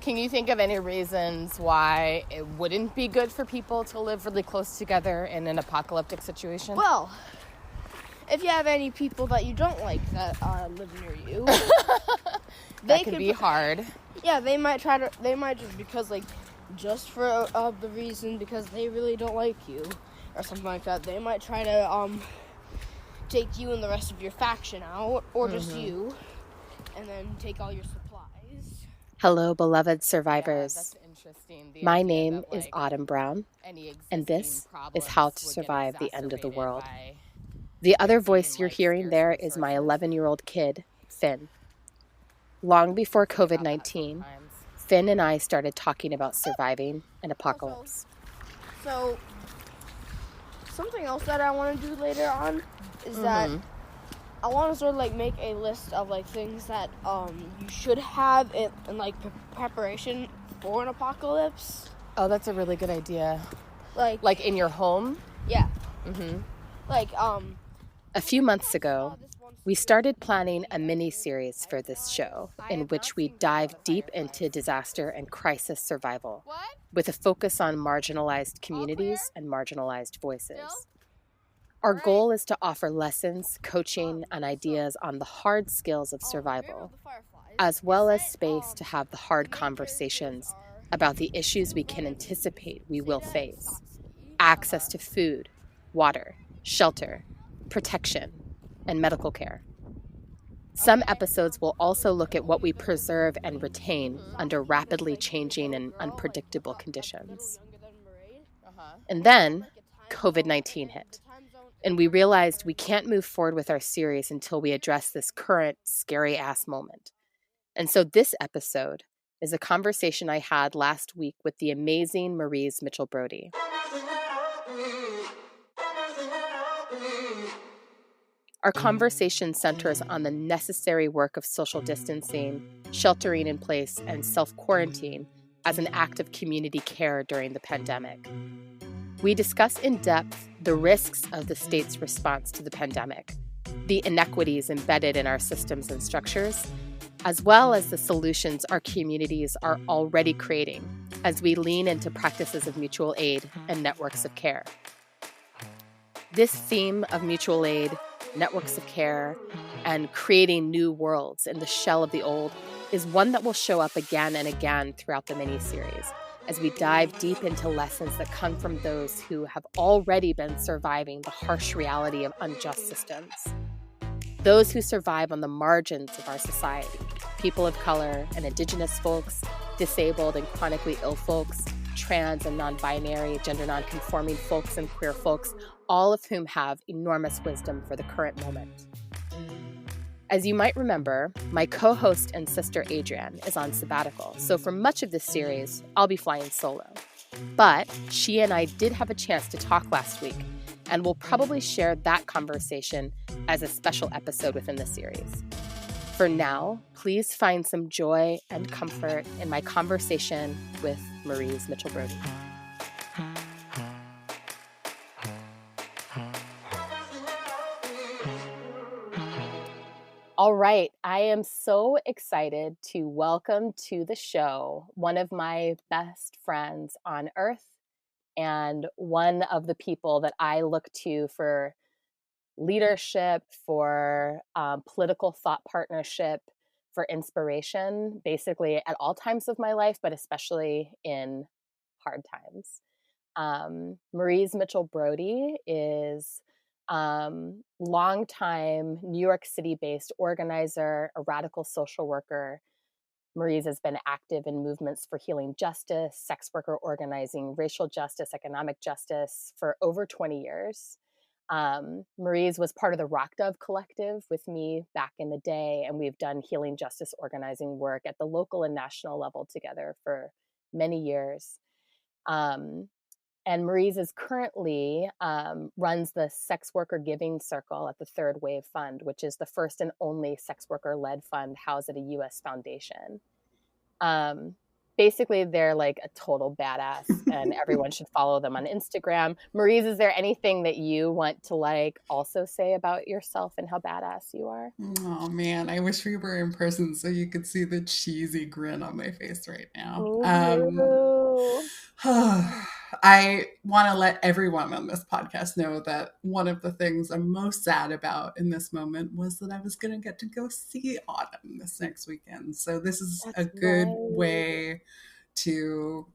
Can you think of any reasons why it wouldn't be good for people to live really close together in an apocalyptic situation? Well, if you have any people that you don't like that live near you, that can be hard. Yeah, they might just because just for the reason because they really don't like you or something like that. They might try to take you and the rest of your faction out, or just you, and then take all your supplies. Hello, beloved survivors. That's interesting. My name is Autumn Brown, and this is How to Survive the End of the World. The other voice you're hearing there is my 11-year-old kid, Finn. Long before COVID-19, Finn and I started talking about surviving an apocalypse. So, something else that I want to do later on is that I want to sort of make a list of things that you should have in preparation for an apocalypse. Oh, that's a really good idea. Like in your home? Yeah. A few months ago, we started planning a mini-series for this show in which we dive deep into disaster and crisis survival with a focus on marginalized communities and marginalized voices. Our goal is to offer lessons, coaching, and ideas on the hard skills of survival, as well as space to have the hard conversations about the issues we can anticipate we will face: access to food, water, shelter, protection, and medical care. Some episodes will also look at what we preserve and retain under rapidly changing and unpredictable conditions. And then COVID-19 hit, and we realized we can't move forward with our series until we address this current scary-ass moment. And so this episode is a conversation I had last week with the amazing MARYSE Mitchell-Brody. Our conversation centers on the necessary work of social distancing, sheltering in place, and self-quarantine as an act of community care during the pandemic. We discuss in depth the risks of the state's response to the pandemic, the inequities embedded in our systems and structures, as well as the solutions our communities are already creating as we lean into practices of mutual aid and networks of care. This theme of mutual aid, networks of care, and creating new worlds in the shell of the old is one that will show up again and again throughout the mini-series as we dive deep into lessons that come from those who have already been surviving the harsh reality of unjust systems. Those who survive on the margins of our society, people of color and Indigenous folks, disabled and chronically ill folks, trans and non-binary, gender non-conforming folks and queer folks, all of whom have enormous wisdom for the current moment. As you might remember, my co-host and sister Adrienne is on sabbatical, so for much of this series, I'll be flying solo. But she and I did have a chance to talk last week, and we'll probably share that conversation as a special episode within the series. For now, please find some joy and comfort in my conversation with MARYSE Mitchell-Brody. All right, I am so excited to welcome to the show one of my best friends on earth and one of the people that I look to for leadership, for political thought partnership, for inspiration, basically at all times of my life, but especially in hard times. MARYSE Mitchell-Brody is longtime New York City-based organizer, a radical social worker. MARYSE has been active in movements for healing justice, sex worker organizing, racial justice, economic justice for over 20 years. MARYSE was part of the Rock Dove Collective with me back in the day, and we've done healing justice organizing work at the local and national level together for many years. And MARYSE is currently runs the Sex Worker Giving Circle at the Third Wave Fund, which is the first and only sex worker-led fund housed at a U.S. foundation. basically they're like a total badass and everyone should follow them on Instagram. MARYSE, is there anything that you want to like also say about yourself and how badass you are? Oh man, I wish we were in person so you could see the cheesy grin on my face right now. Me too. I want to let everyone on this podcast know that one of the things I'm most sad about in this moment was that I was going to get to go see Autumn this next weekend. So this is a That's good right. way to,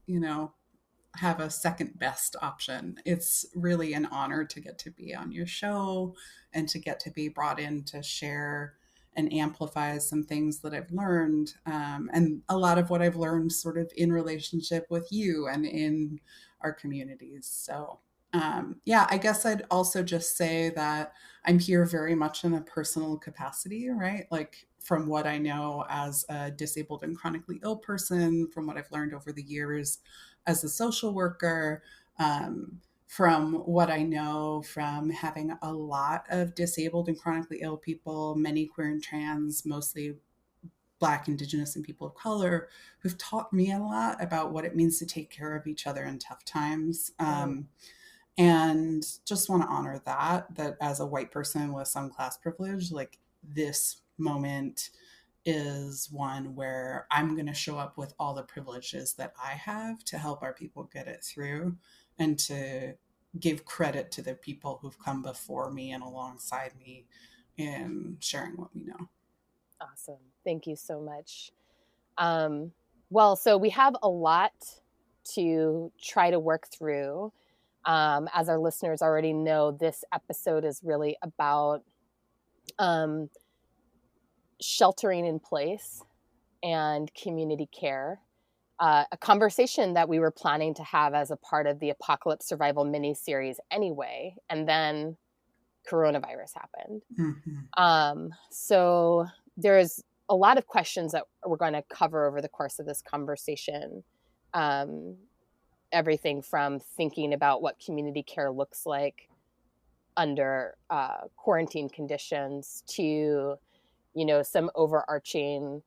have a second best option. It's really an honor to get to be on your show and to get to be brought in to share and amplify some things that I've learned. And a lot of what I've learned sort of in relationship with you and in our communities. So, yeah, I guess I'd also just say that I'm here very much in a personal capacity, right? Like from what I know as a disabled and chronically ill person, from what I've learned over the years as a social worker, from what I know from having a lot of disabled and chronically ill people, many queer and trans, mostly Black, Indigenous, and people of color, who've taught me a lot about what it means to take care of each other in tough times. And just want to honor that as a white person with some class privilege, like this moment is one where I'm going to show up with all the privileges that I have to help our people get it through and to give credit to the people who've come before me and alongside me in sharing what we know. Awesome. Thank you so much. Well, so we have a lot to try to work through. As our listeners already know, this episode is really about sheltering in place and community care. A conversation that we were planning to have as a part of the Apocalypse Survival mini-series anyway, and then coronavirus happened. So there's a lot of questions that we're going to cover over the course of this conversation. Everything from thinking about what community care looks like under quarantine conditions to, some overarching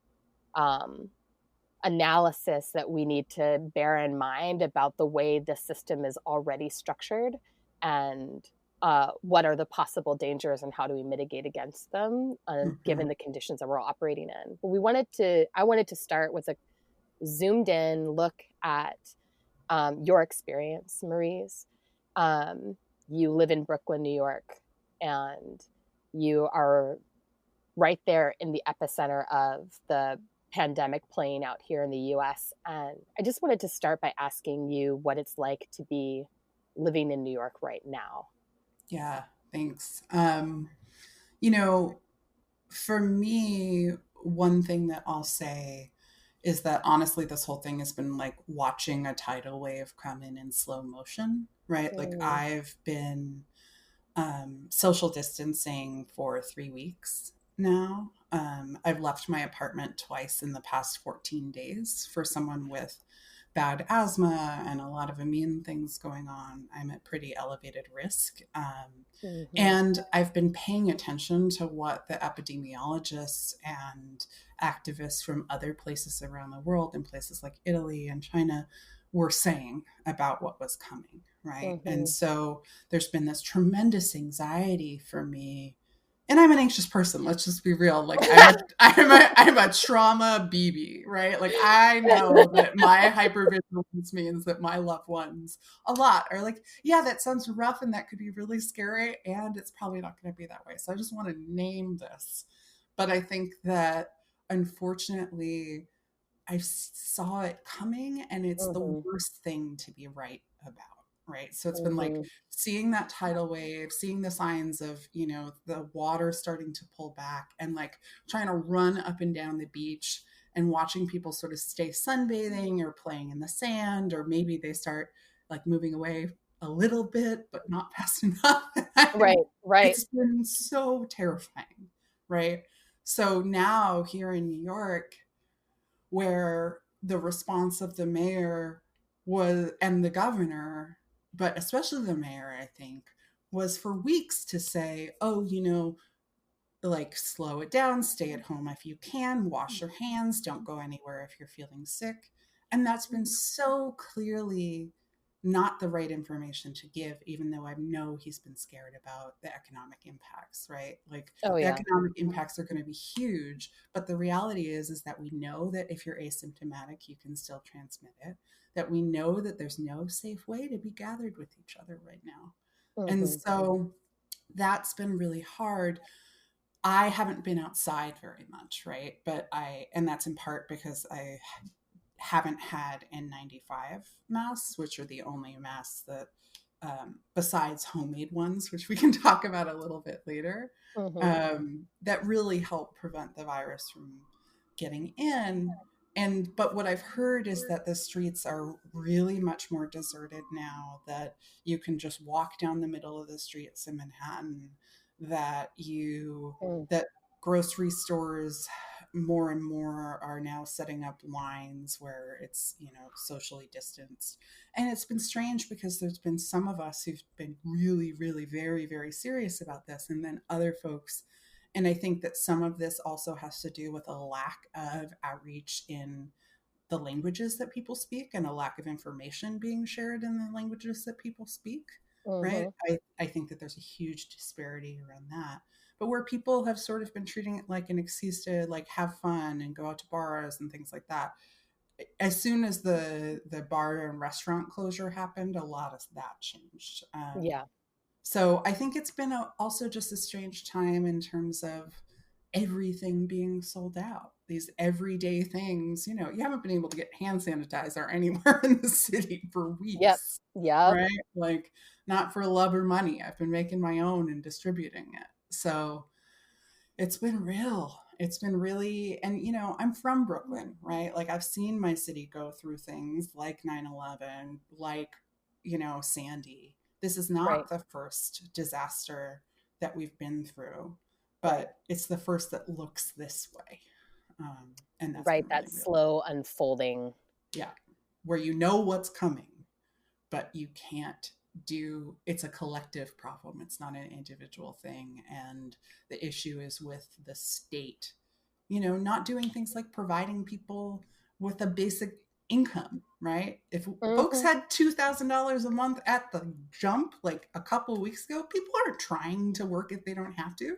analysis that we need to bear in mind about the way the system is already structured and what are the possible dangers and how do we mitigate against them given the conditions that we're all operating in. But I wanted to start with a zoomed in look at your experience, MARYSE. You live in Brooklyn, New York, and you are right there in the epicenter of the pandemic playing out here in the US. And I just wanted to start by asking you what it's like to be living in New York right now. Yeah, thanks. For me, one thing that I'll say is that honestly, this whole thing has been like watching a tidal wave come in slow motion, right? Like I've been social distancing for 3 weeks now. I've left my apartment twice in the past 14 days. For someone with bad asthma and a lot of immune things going on, I'm at pretty elevated risk. And I've been paying attention to what the epidemiologists and activists from other places around the world, in places like Italy and China, were saying about what was coming, right? And so there's been this tremendous anxiety for me. And I'm an anxious person. Let's just be real. Like I'm a trauma BB, right? Like I know that my hypervigilance means that my loved ones a lot are like, yeah, that sounds rough and that could be really scary. And it's probably not going to be that way. So I just want to name this. But I think that unfortunately, I saw it coming and it's the worst thing to be right about. Right. So it's been like seeing that tidal wave, seeing the signs of, the water starting to pull back and like trying to run up and down the beach and watching people sort of stay sunbathing or playing in the sand, or maybe they start like moving away a little bit, but not fast enough. Right. It's been so terrifying. Right. So now here in New York, where the response of the mayor was, and the governor, but especially the mayor, I think, was for weeks to say, oh, like slow it down, stay at home if you can, wash your hands, don't go anywhere if you're feeling sick. And that's been so clearly not the right information to give, even though I know he's been scared about the economic impacts, right? Like Oh, the yeah. economic impacts are going to be huge, but the reality is that we know that if you're asymptomatic, you can still transmit it, that we know that there's no safe way to be gathered with each other right now. And Hmm. so that's been really hard. I haven't been outside very much, right? And that's in part because I haven't had N95 masks, which are the only masks that, besides homemade ones, which we can talk about a little bit later, Hmm. that really help prevent the virus from getting in. But what I've heard is that the streets are really much more deserted now, that you can just walk down the middle of the streets in Manhattan, that Mm. that grocery stores more and more are now setting up lines where it's, socially distanced. And it's been strange because there's been some of us who've been really, really very, very serious about this, and then other folks. And I think that some of this also has to do with a lack of outreach in the languages that people speak and a lack of information being shared in the languages that people speak, right? Hmm. I think that there's a huge disparity around that. But where people have sort of been treating it like an excuse to like have fun and go out to bars and things like that, as soon as the bar and restaurant closure happened, a lot of that changed. Yeah. So I think it's been also just a strange time in terms of everything being sold out. These everyday things, you haven't been able to get hand sanitizer anywhere in the city for Yep. weeks, Yep. right? Like, not for love or money. I've been making my own and distributing it. So it's been real. It's been really, and I'm from Brooklyn, right? Like, I've seen my city go through things like 9/11, like, Sandy. This is Right. not the first disaster that we've been through, Right. but it's the first that looks this way. And that's Right. been really That real. slow unfolding. Yeah. Where you know what's coming, but you can't it's a collective problem. It's not an individual thing. And the issue is with the state, not doing things like providing people with a basic income, right? If folks Hmm. had $2,000 a month at the jump like a couple of weeks ago, people aren't trying to work if they don't have to. They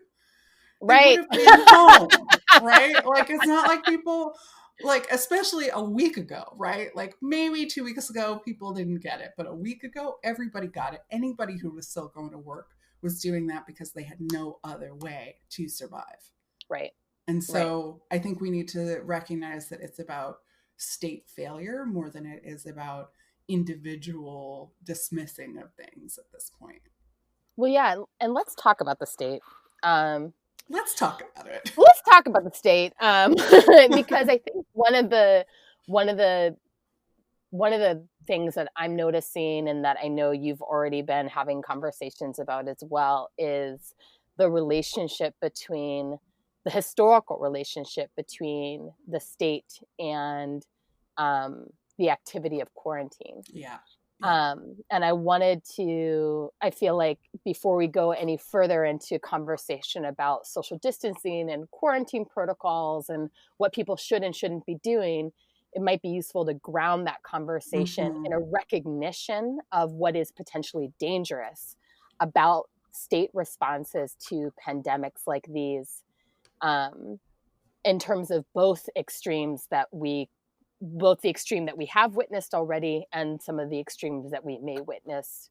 would Right. have been home, right? Like, it's not like people, like, especially a week ago, right? Like, maybe 2 weeks ago, people didn't get it, but a week ago, everybody got it. Anybody who was still going to work was doing that because they had no other way to survive. Right. And Right. so I think we need to recognize that it's about state failure more than it is about individual dismissing of things at this point. Well, yeah, and let's talk about the state. Um, Let's talk about it. let's talk about the state, because I think one of the one of the things that I'm noticing, and that I know you've already been having conversations about as well, is the relationship between the historical relationship between the state and um, the activity of quarantine. Yeah. Yeah. And I feel like before we go any further into conversation about social distancing and quarantine protocols and what people should and shouldn't be doing, it might be useful to ground that conversation Mm-hmm. in a recognition of what is potentially dangerous about state responses to pandemics like these, um, in terms of both the extreme that we have witnessed already and some of the extremes that we may witness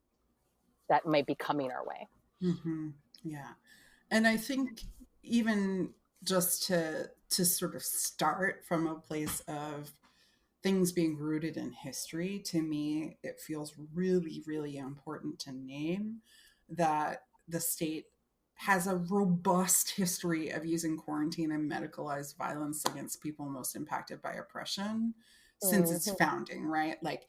that might be coming our way. Mm-hmm. Yeah. And I think even just to sort of start from a place of things being rooted in history, to me, it feels really, really important to name that the state has a robust history of using quarantine and medicalized violence against people most impacted by oppression since its Mm-hmm. founding, right? Like,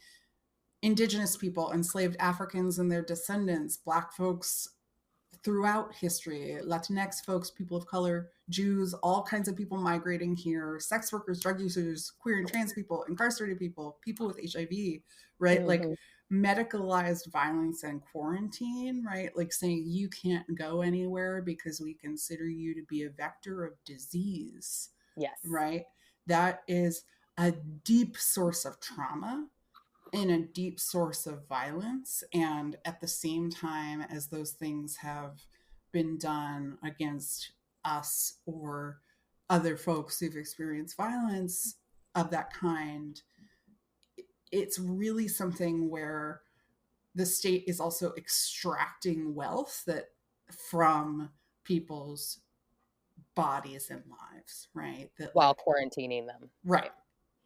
indigenous people, enslaved Africans and their descendants, Black folks throughout history, Latinx folks, people of color, Jews, all kinds of people migrating here, sex workers, drug users, queer and trans people, incarcerated people, people with HIV, right? Like, Mm-hmm. medicalized violence and quarantine, right? Like, saying you can't go anywhere because we consider you to be a vector of disease, Yes. right? That is a deep source of trauma and a deep source of violence. And at the same time as those things have been done against us or other folks who've experienced violence of that kind, it's really something where the state is also extracting wealth that from people's bodies and lives, right? That While like quarantining them. right.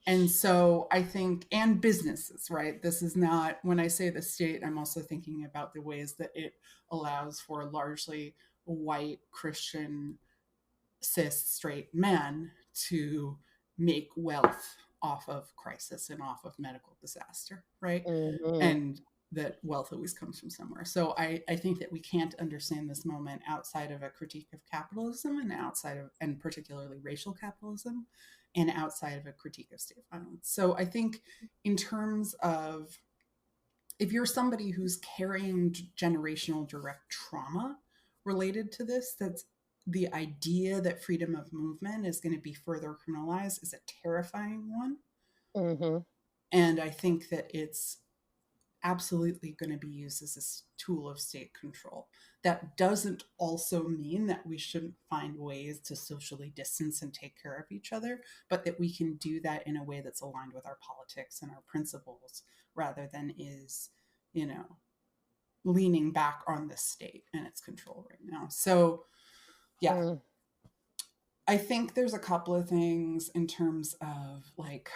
And so I think, and businesses, right? This is not, when I say the state, I'm also thinking about the ways that it allows for largely white Christian cis straight men to make wealth off of crisis and off of medical disaster, right? Mm-hmm. And that wealth always comes from somewhere. So I think that we can't understand this moment outside of a critique of capitalism and outside of, and particularly racial capitalism, and outside of a critique of state violence. So I think in terms of, if you're somebody who's carrying generational direct trauma related to this, that's the idea that freedom of movement is going to be further criminalized is a terrifying one. Mm-hmm. And I think that it's absolutely going to be used as a tool of state control. That doesn't also mean that we shouldn't find ways to socially distance and take care of each other, but that we can do that in a way that's aligned with our politics and our principles rather than is, you know, leaning back on the state and its control right now. So, yeah, I think there's a couple of things in terms of like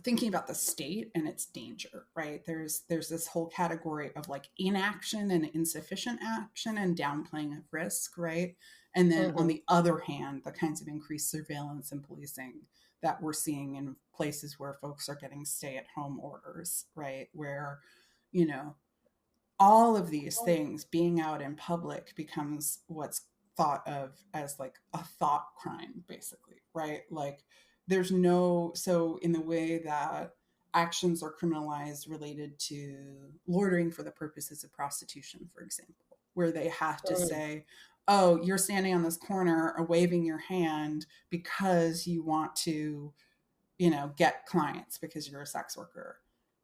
thinking about the state and its danger, right? There's this whole category of like inaction and insufficient action and downplaying of risk, right? And then on the other hand, the kinds of increased surveillance and policing that we're seeing in places where folks are getting stay-at-home orders, right? Where, you know, all of these things being out in public becomes what's thought of as like a thought crime, basically, right? Like there's no, so in the way that actions are criminalized related to loitering for the purposes of prostitution, for example, where they have to say, oh, you're standing on this corner or waving your hand because you want to, you know, get clients because you're a sex worker.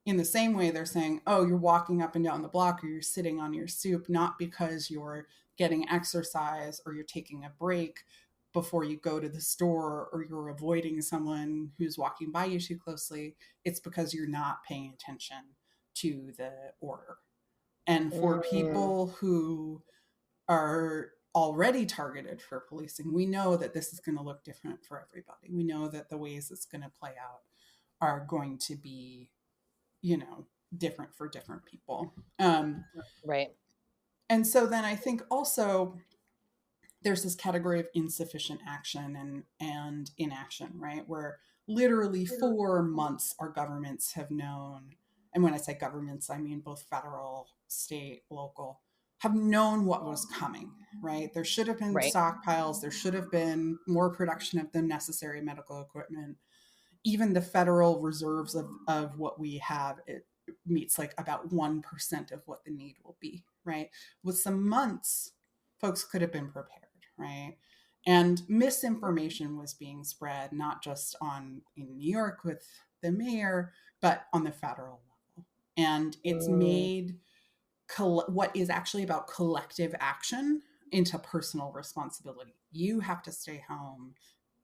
In the same way, they're saying, oh, you're walking up and down the block or you're sitting on your soup, not because you're getting exercise or you're taking a break before you go to the store or you're avoiding someone who's walking by you too closely. It's because you're not paying attention to the order. And for people who are already targeted for policing, we know that this is going to look different for everybody. We know that the ways it's going to play out are going to be, you know, different for different people. Right. And so then I think also there's this category of insufficient action and inaction, right? Where literally for months our governments have known, and when I say governments, I mean both federal, state, local, have known what was coming, right? There should have been stockpiles. There should have been more production of the necessary medical equipment. Even the federal reserves of what we have, it meets like about 1% of what the need will be, right? With some months, folks could have been prepared, right? And misinformation was being spread, not just in New York with the mayor, but on the federal level. And it's made what is actually about collective action into personal responsibility. You have to stay home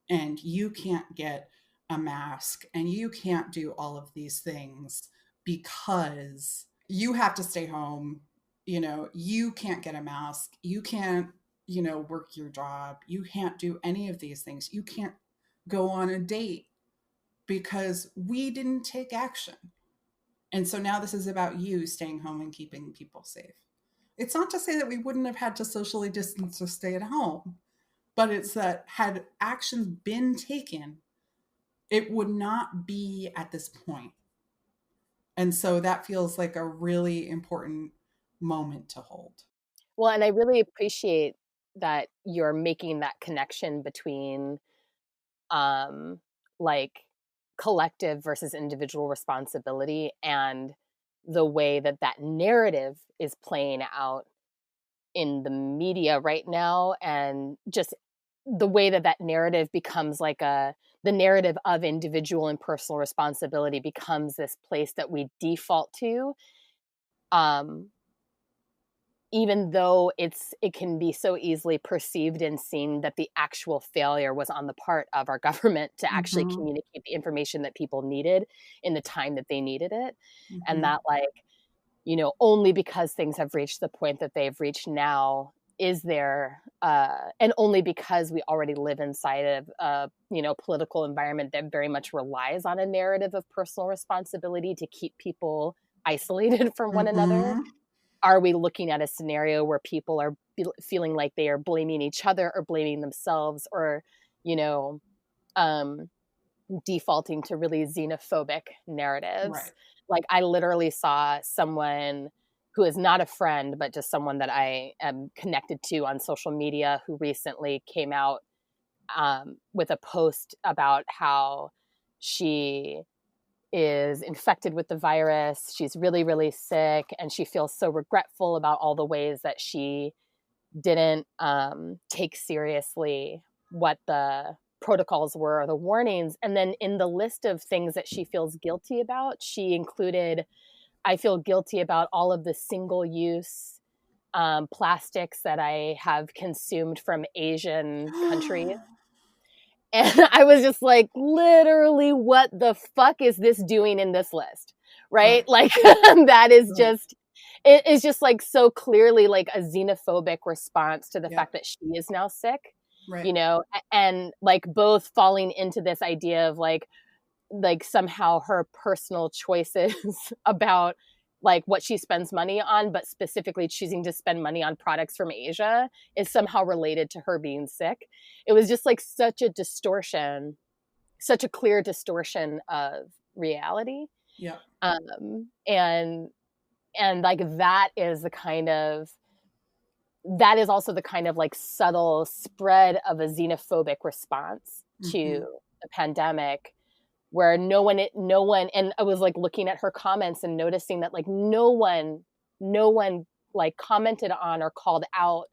and you can't get a mask and you can't do all of these things because you have to stay home. You know, you can't get a mask. You can't, you know, work your job. You can't do any of these things. You can't go on a date because we didn't take action. And so now this is about you staying home and keeping people safe. It's not to say that we wouldn't have had to socially distance or stay at home, but it's that had actions been taken, it would not be at this point. And so that feels like a really important moment to hold. Well, and I really appreciate that you're making that connection between like collective versus individual responsibility and the way that that narrative is playing out in the media right now, and just the way that that narrative becomes like the narrative of individual and personal responsibility becomes this place that we default to, even though it can be so easily perceived and seen that the actual failure was on the part of our government to actually communicate the information that people needed in the time that they needed it. And that, like, you know, only because things have reached the point that they've reached now is there, and only because we already live inside of a, you know, political environment that very much relies on a narrative of personal responsibility to keep people isolated from one another. Are we looking at a scenario where people are feeling like they are blaming each other or blaming themselves, or, you know, defaulting to really xenophobic narratives? Right. Like, I literally saw someone who is not a friend, but just someone that I am connected to on social media, who recently came out with a post about how she is infected with the virus. She's really, really sick, and she feels so regretful about all the ways that she didn't take seriously what the protocols were, or the warnings. And then in the list of things that she feels guilty about, she included, I feel guilty about all of the single-use plastics that I have consumed from Asian countries. And I was just like, literally, what the fuck is this doing in this list? Right? Like, that is just, it is just like so clearly like a xenophobic response to the fact that she is now sick, you know, and like both falling into this idea of like somehow her personal choices about like what she spends money on, but specifically choosing to spend money on products from Asia, is somehow related to her being sick. It was just like such a distortion, such a clear distortion of reality. Yeah. And like that is also the kind of like subtle spread of a xenophobic response to the pandemic, where no one, and I was like looking at her comments and noticing that like no one like commented on or called out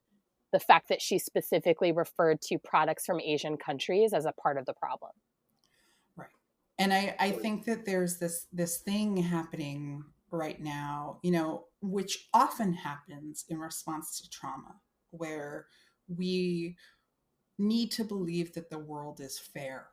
the fact that she specifically referred to products from Asian countries as a part of the problem. Right. And I think that there's this thing happening right now, you know, which often happens in response to trauma, where we need to believe that the world is fair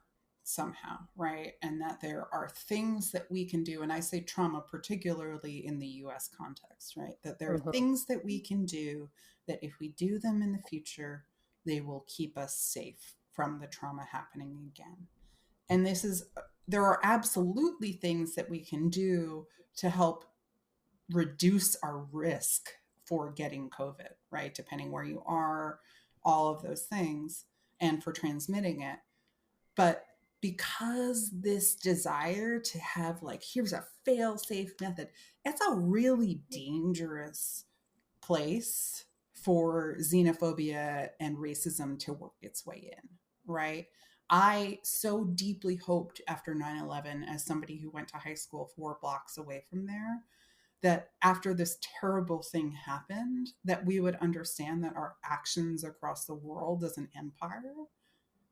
somehow, right? And that there are things that we can do. And I say trauma, particularly in the US context, right? That there are things that we can do that if we do them in the future, they will keep us safe from the trauma happening again. And there are absolutely things that we can do to help reduce our risk for getting COVID, right? Depending where you are, all of those things, and for transmitting it. But because this desire to have like, here's a fail-safe method, it's a really dangerous place for xenophobia and racism to work its way in, right? I so deeply hoped after 9/11, as somebody who went to high school 4 blocks away from there, that after this terrible thing happened, that we would understand that our actions across the world as an empire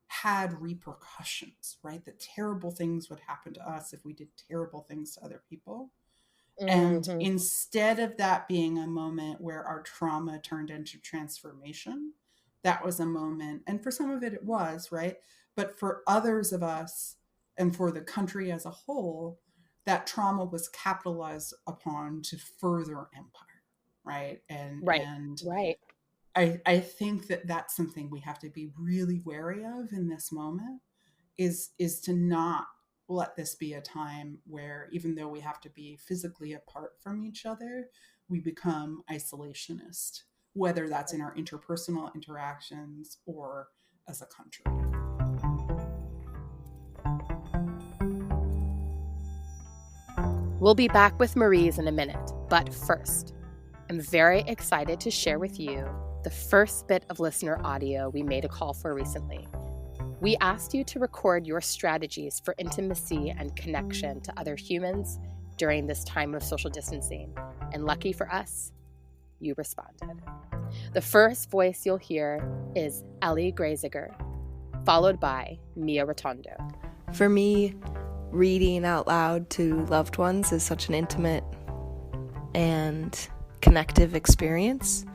had repercussions, right? That terrible things would happen to us if we did terrible things to other people. And instead of that being a moment where our trauma turned into transformation, that was a moment, and for some of it, it was, right? But for others of us and for the country as a whole, that trauma was capitalized upon to further empire, right? And I think that that's something we have to be really wary of in this moment, is to not let this be a time where, even though we have to be physically apart from each other, we become isolationist, whether that's in our interpersonal interactions or as a country. We'll be back with MARYSE in a minute, but first, I'm very excited to share with you the first bit of listener audio we made a call for recently. We asked you to record your strategies for intimacy and connection to other humans during this time of social distancing, and lucky for us, you responded. The first voice you'll hear is Ellie Graziger, followed by Mia Rotondo. For me, reading out loud to loved ones is such an intimate and connective experience.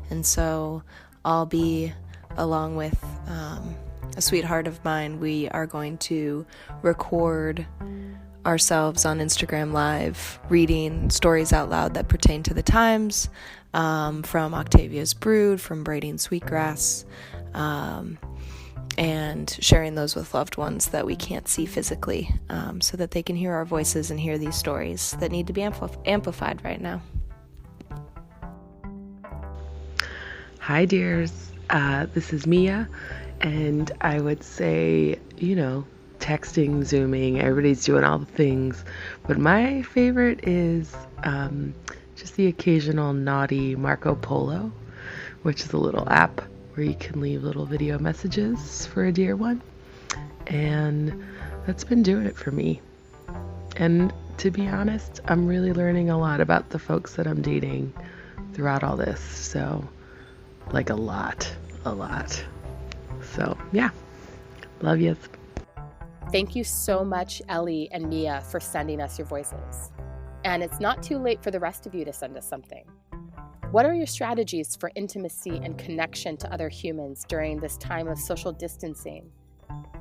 And so I'll be, along with a sweetheart of mine, we are going to record ourselves on Instagram Live reading stories out loud that pertain to the times, from Octavia's Brood, from Braiding Sweetgrass, and sharing those with loved ones that we can't see physically, so that they can hear our voices and hear these stories that need to be amplified right now. Hi, dears. This is Mia, and I would say, texting, Zooming, everybody's doing all the things, but my favorite is just the occasional naughty Marco Polo, which is a little app where you can leave little video messages for a dear one, and that's been doing it for me. And to be honest, I'm really learning a lot about the folks that I'm dating throughout all this, so like a lot. So yeah, love yous. Thank you so much, Ellie and Mia, for sending us your voices. And it's not too late for the rest of you to send us something. What are your strategies for intimacy and connection to other humans during this time of social distancing?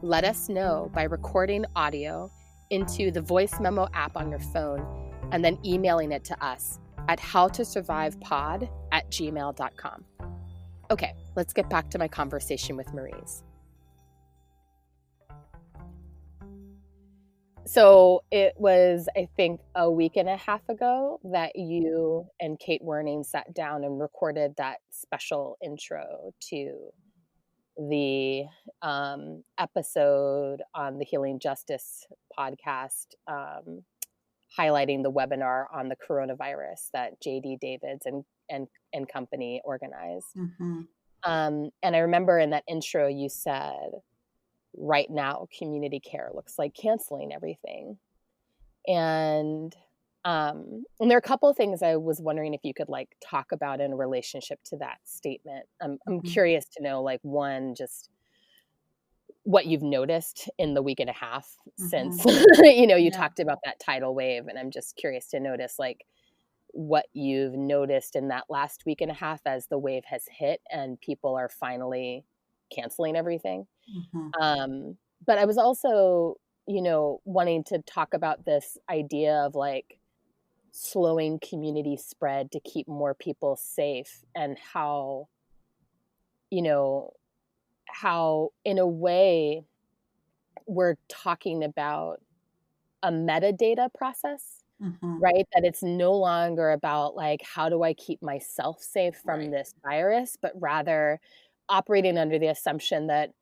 Let us know by recording audio into the voice memo app on your phone and then emailing it to us at howtosurvivepod@gmail.com. Okay, let's get back to my conversation with MARYSE. So it was, I think, a week and a half ago that you and Kate Werning sat down and recorded that special intro to the episode on the Healing Justice podcast, highlighting the webinar on the coronavirus that JD Davids and company organized. Mm-hmm. And I remember in that intro you said, right now, community care looks like canceling everything. And there are a couple of things I was wondering if you could like talk about in relationship to that statement. I'm curious to know, like, one, just what you've noticed in the week and a half since, you talked about that tidal wave. And I'm just curious to notice, like, what you've noticed in that last week and a half as the wave has hit and people are finally canceling everything. But I was also, wanting to talk about this idea of like slowing community spread to keep more people safe, and how in a way we're talking about a metadata process, right? That it's no longer about like, how do I keep myself safe from this virus, but rather operating under the assumption that,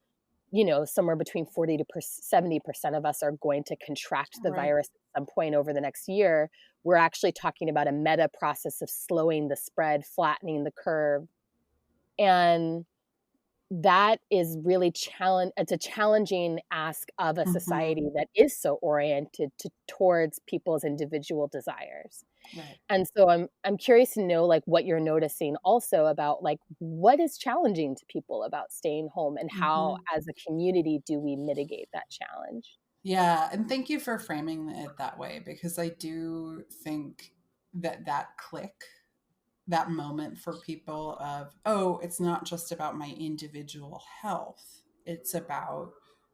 somewhere between 40 to 70% of us are going to contract the virus at some point over the next year. We're actually talking about a meta process of slowing the spread, flattening the curve. And that is really it's a challenging ask of a society that is so oriented towards people's individual desires. And so I'm curious to know, like, what you're noticing also about like what is challenging to people about staying home, and how as a community do we mitigate that challenge? Yeah, and thank you for framing it that way, because I do think that click, that moment for people of, oh, it's not just about my individual health. It's about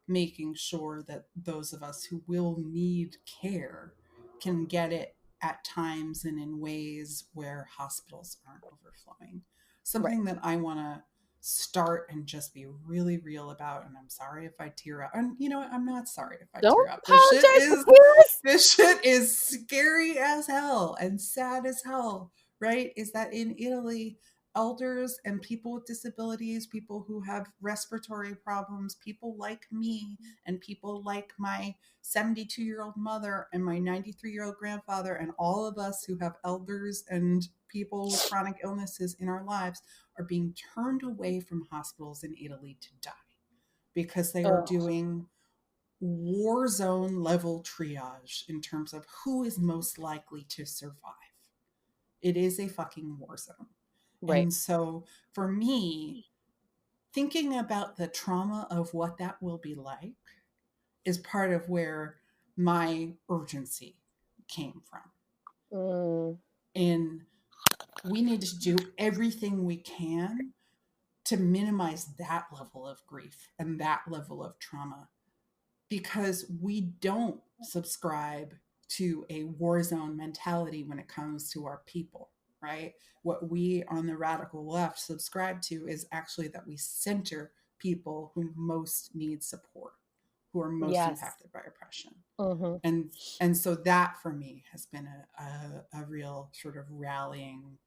making sure that those of us who will need care can get it at times and in ways where hospitals aren't overflowing. Something that I want to start and just be really real about, and I'm sorry if I tear up. And you know what? I'm not sorry if I tear up. This shit is scary as hell and sad as hell, right? Is that in Italy, elders and people with disabilities, people who have respiratory problems, people like me and people like my 72-year-old mother and my 93-year-old grandfather, and all of us who have elders and people with chronic illnesses in our lives, are being turned away from hospitals in Italy to die because they are doing war zone level triage in terms of who is most likely to survive. It is a fucking war zone. And so for me, thinking about the trauma of what that will be like is part of where my urgency came from. And we need to do everything we can to minimize that level of grief and that level of trauma, because we don't subscribe to a war zone mentality when it comes to our people, right? What we on the radical left subscribe to is actually that we center people who most need support, who are most impacted by oppression. And so that for me has been a real sort of rallying,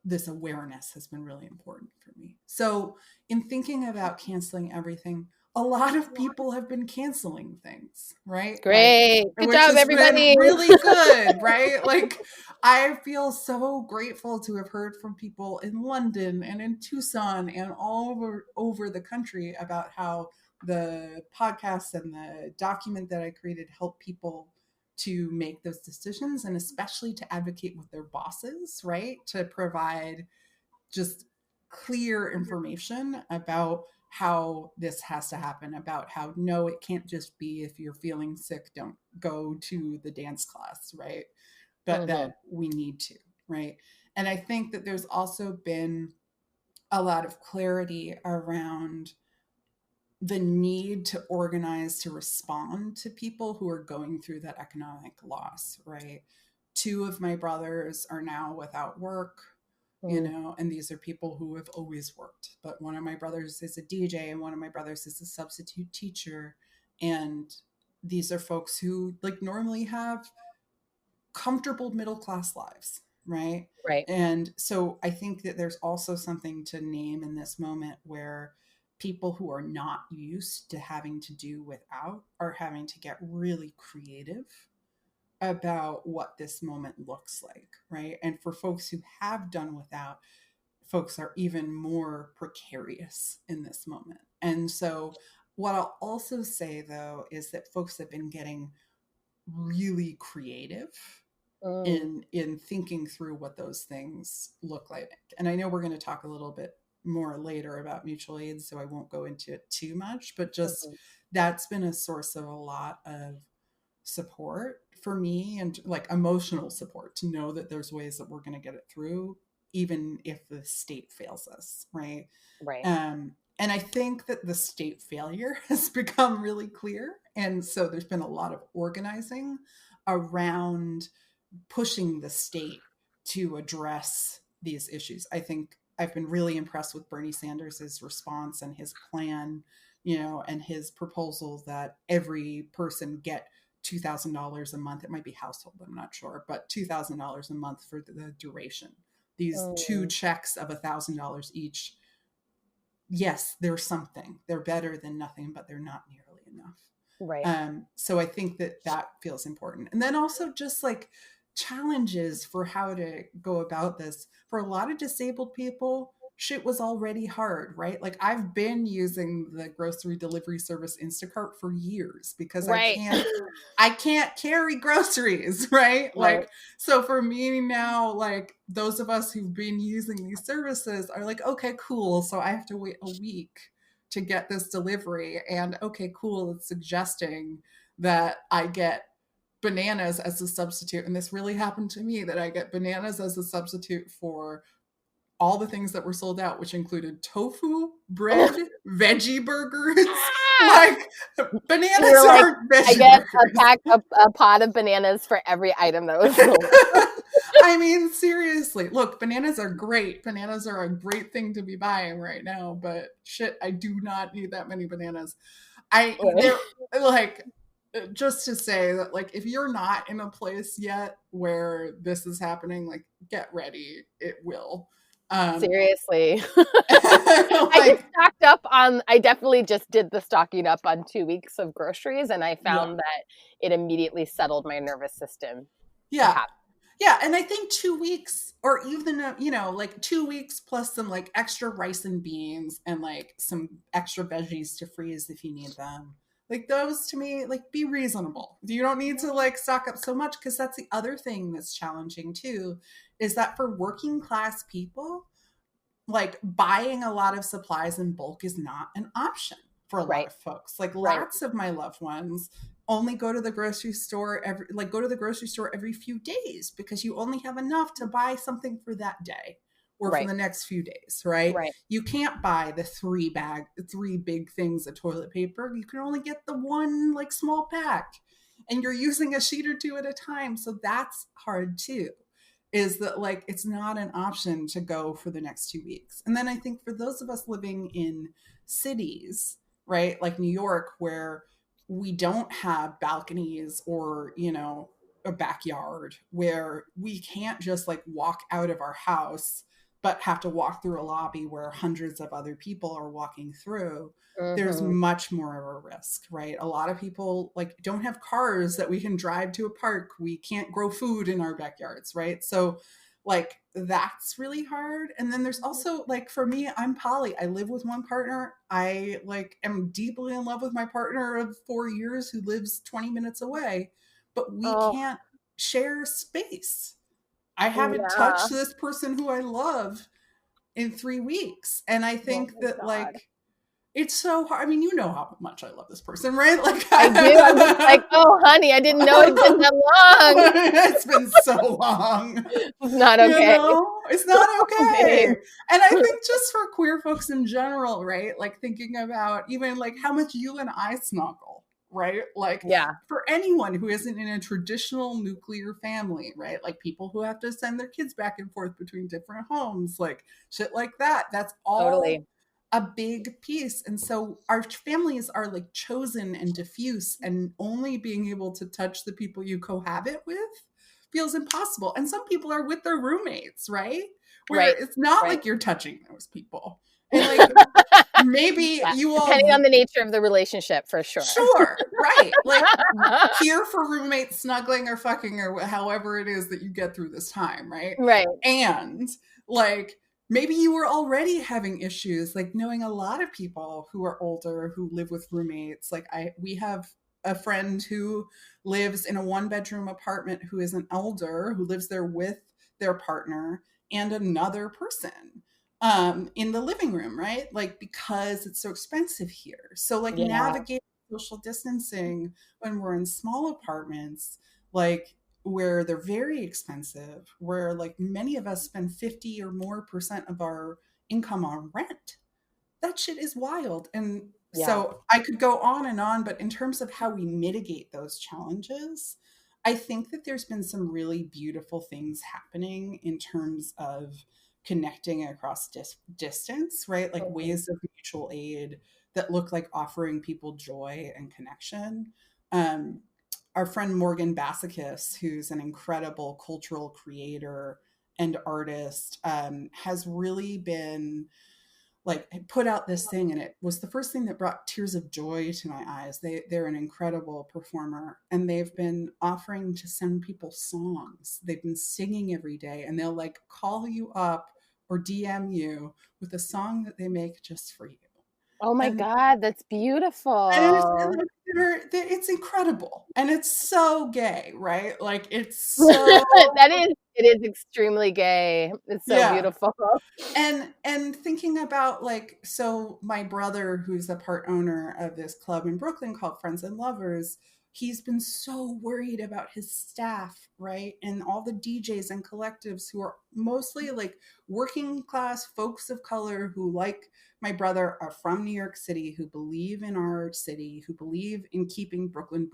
this awareness has been really important for me. So in thinking about canceling everything, a lot of people have been canceling things, right? Great. Good which job, has everybody. been really good, right? Like, I feel so grateful to have heard from people in London and in Tucson and all over the country about how the podcast and the document that I created help people to make those decisions, and especially to advocate with their bosses, right? To provide just clear information about how this has to happen, about how, no, it can't just be if you're feeling sick, don't go to the dance class, right? But that we need to, right? And I think that there's also been a lot of clarity around the need to organize to respond to people who are going through that economic loss, right? Two of my brothers are now without work, and these are people who have always worked. But one of my brothers is a DJ and one of my brothers is a substitute teacher. And these are folks who like normally have comfortable middle class lives, right? Right. And so I think that there's also something to name in this moment where people who are not used to having to do without are having to get really creative about what this moment looks like, right? And for folks who have done without, folks are even more precarious in this moment. And so what I'll also say, though, is that folks have been getting really creative in thinking through what those things look like. And I know we're going to talk a little bit more later about mutual aid, so I won't go into it too much, but just that's been a source of a lot of support for me, and like emotional support, to know that there's ways that we're going to get it through, even if the state fails us, right? And I think that the state failure has become really clear. And so there's been a lot of organizing around pushing the state to address these issues. I think I've been really impressed with Bernie Sanders' response and his plan, and his proposal that every person get $2,000 a month. It might be household, I'm not sure, but $2,000 a month for the duration. These two checks of $1,000 each. Yes, they're something. They're better than nothing, but they're not nearly enough. Right. So I think that feels important. And then also just like challenges for how to go about this. For a lot of disabled people, shit was already hard, right? Like, I've been using the grocery delivery service Instacart for years because I can't carry groceries, right? Like, so for me now, like, those of us who've been using these services are like, okay, cool. So I have to wait a week to get this delivery. And okay, cool. It's suggesting that I get bananas as a substitute. And this really happened to me, that I get bananas as a substitute for all the things that were sold out, which included tofu, bread, veggie burgers. Like, bananas aren't veggie I get burgers. a pot of bananas for every item that was sold. I mean, seriously, look, bananas are great. Bananas are a great thing to be buying right now, but shit, I do not need that many bananas. They're like, just to say that, like, if you're not in a place yet where this is happening, like, get ready. It will. Seriously. I definitely just did the stocking up on 2 weeks of groceries, and I found that it immediately settled my nervous system. Yeah. And I think 2 weeks, or even, like 2 weeks plus some like extra rice and beans and like some extra veggies to freeze if you need them. Like, those, to me, like, be reasonable. You don't need to like stock up so much, because that's the other thing that's challenging too, is that for working class people, like, buying a lot of supplies in bulk is not an option for a lot of folks. Like lots of my loved ones only go to the grocery store every few days because you only have enough to buy something for that day or for the next few days, right? You can't buy the three big things of toilet paper. You can only get the one like small pack, and you're using a sheet or two at a time. So that's hard too, is that like it's not an option to go for the next 2 weeks. And then I think for those of us living in cities, right, like New York, where we don't have balconies or, you know, a backyard, where we can't just like walk out of our house but have to walk through a lobby where hundreds of other people are walking through, there's much more of a risk, right? A lot of people like don't have cars that we can drive to a park. We can't grow food in our backyards, right? So like that's really hard. And then there's also like, for me, I'm poly. I live with one partner. I like am deeply in love with my partner of 4 years who lives 20 minutes away, but we can't share space. I haven't touched this person who I love in 3 weeks. And I think that like, it's so hard. I mean, you know how much I love this person, right? Like I do. I'm just like, oh, honey, I didn't know it's been that long. It's been so long. It's not okay. You know? It's not okay. And I think just for queer folks in general, right? Like thinking about even like how much you and I snuggle, right? Like for anyone who isn't in a traditional nuclear family, right? Like people who have to send their kids back and forth between different homes, like shit like that. That's all a big piece. And so our families are like chosen and diffuse, and only being able to touch the people you cohabit with feels impossible. And some people are with their roommates, right? Where it's not like you're touching those people. And like maybe you all, depending on the nature of the relationship, for sure. Sure, right. Like here for roommates snuggling or fucking or however it is that you get through this time, right? Right. And like maybe you were already having issues, like knowing a lot of people who are older who live with roommates. Like we have a friend who lives in a 1-bedroom apartment who is an elder who lives there with their partner and another person in the living room, right? Like because it's so expensive here. So like navigating social distancing when we're in small apartments, like where they're very expensive, where like many of us spend 50 or more % of our income on rent. That shit is wild. And so I could go on, but in terms of how we mitigate those challenges, I think that there's been some really beautiful things happening in terms of connecting across distance, right? Like ways of mutual aid that look like offering people joy and connection. Our friend Morgan Bassakis, who's an incredible cultural creator and artist, has really been like put out this thing, and it was the first thing that brought tears of joy to my eyes. They're an incredible performer, and they've been offering to send people songs. They've been singing every day, and they'll like call you up or DM you with a song that they make just for you. Oh my God, that's beautiful. And it's incredible. And it's so gay, right? Like it's so it is extremely gay. It's so beautiful. And thinking about like, so my brother, who's a part owner of this club in Brooklyn called Friends and Lovers, he's been so worried about his staff, right? And all the DJs and collectives who are mostly like working class folks of color who, like my brother, are from New York City, who believe in our city, who believe in keeping Brooklyn,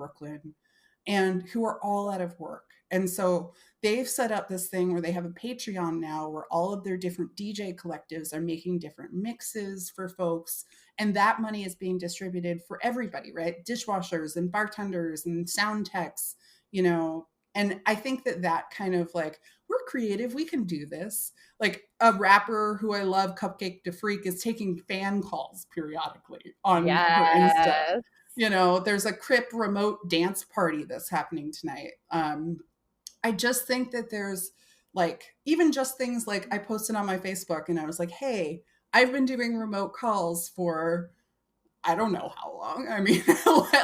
and who are all out of work. And so they've set up this thing where they have a Patreon now where all of their different DJ collectives are making different mixes for folks. And that money is being distributed for everybody, right? Dishwashers and bartenders and sound techs, you know. And I think that kind of like, we're creative, we can do this. Like a rapper who I love, Cupcake Da Freak, is taking fan calls periodically on her Insta. You know, there's a Crip remote dance party that's happening tonight. I just think that there's like, even just things like I posted on my Facebook and I was like, hey, I've been doing remote calls for, I don't know how long. I mean,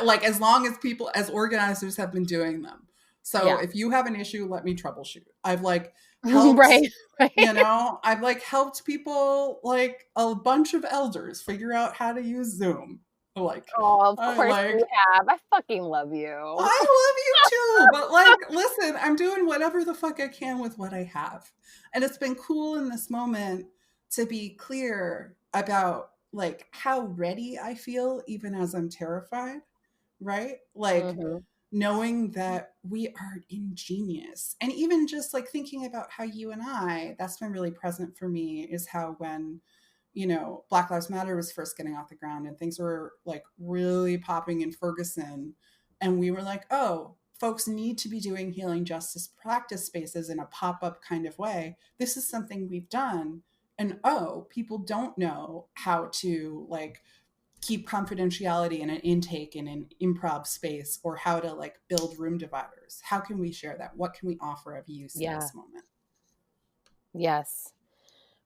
like as long as people, as organizers have been doing them. So if you have an issue, let me troubleshoot. I've like helped, right. You know, I've like helped people, like a bunch of elders figure out how to use Zoom. Like, Oh, of I course like, you have. I fucking love you. I love you too, but like, listen, I'm doing whatever the fuck I can with what I have. And it's been cool in this moment to be clear about like how ready I feel, even as I'm terrified, right? Like, Mm-hmm. knowing that we are ingenious. And even just like thinking about how you and I, that's been really present for me, is how when, you know, Black Lives Matter was first getting off the ground and things were like really popping in Ferguson, and we were like, oh, folks need to be doing healing justice practice spaces in a pop-up kind of way. This is something we've done. And oh, people don't know how to like keep confidentiality in an intake in an improv space, or how to like build room dividers. How can we share that? What can we offer of use in Yeah. this moment? Yes.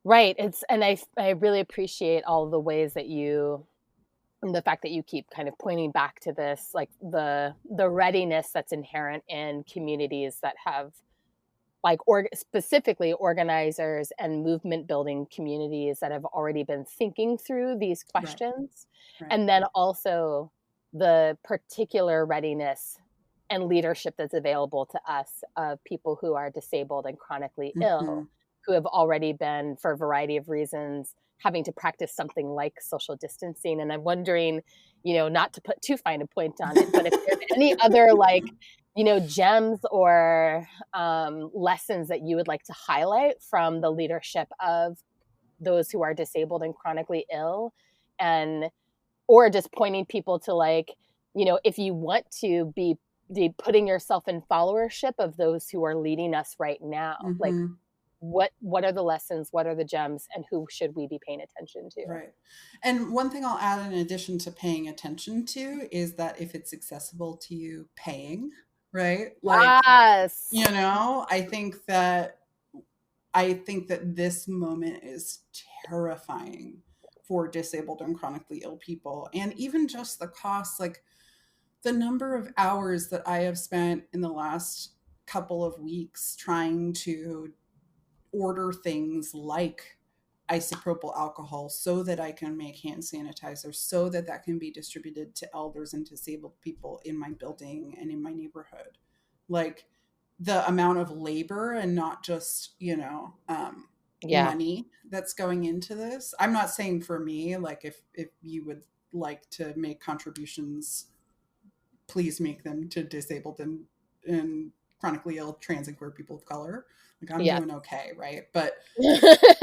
Right. And I really appreciate all the ways that you, and the fact that you keep kind of pointing back to this, like the readiness that's inherent in communities that have like specifically organizers and movement building communities that have already been thinking through these Right. questions. Right. And then also the particular readiness and leadership that's available to us of people who are disabled and chronically Mm-hmm. ill, who have already been, for a variety of reasons, having to practice something like social distancing. And I'm wondering, you know, not to put too fine a point on it, but if there's any other like, you know, gems or lessons that you would like to highlight from the leadership of those who are disabled and chronically ill, and or just pointing people to like, you know, if you want to be putting yourself in followership of those who are leading us right now, like Mm-hmm. what are the lessons, what are the gems, and who should we be paying attention to? Right. And one thing I'll add in addition to paying attention to is that if it's accessible to you, paying, right? Like, Yes. you know, I think that this moment is terrifying for disabled and chronically ill people. And even just the cost, like the number of hours that I have spent in the last couple of weeks trying to order things like isopropyl alcohol so that I can make hand sanitizer, so that that can be distributed to elders and disabled people in my building and in my neighborhood. Like the amount of labor and not just, you know, Yeah. money that's going into this. I'm not saying for me, like if you would like to make contributions, please make them to disabled and chronically ill trans and queer people of color. Like I'm Yes. doing okay, right? But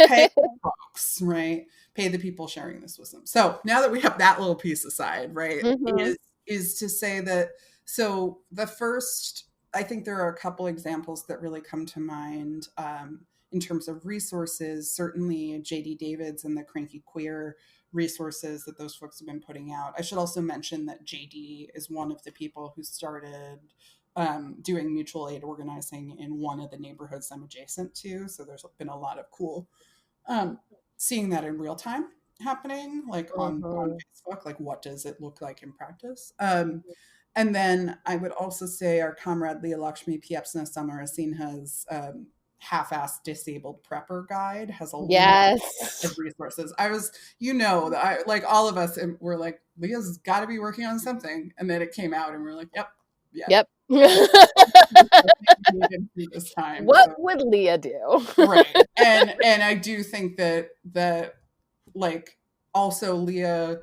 pay folks, right? Pay the people sharing this wisdom. So now that we have that little piece aside, right, Mm-hmm. is to say that, so the first, I think there are a couple examples that really come to mind in terms of resources. Certainly JD Davids and the Cranky Queer resources that those folks have been putting out. I should also mention that JD is one of the people who started doing mutual aid organizing in one of the neighborhoods I'm adjacent to. So there's been a lot of cool seeing that in real time happening, like on Mm-hmm. Facebook. Like, what does it look like in practice? And then I would also say our comrade Leah Lakshmi Piepsna Samarasin has half-assed disabled prepper guide, has a lot of Yes. resources. I was, you know, that I like all of us and we're like, Leah's got to be working on something, and then it came out and we're like, yep, yeah, Yep. needed through this time. What So would Leah do? right, and I do think that like also Leah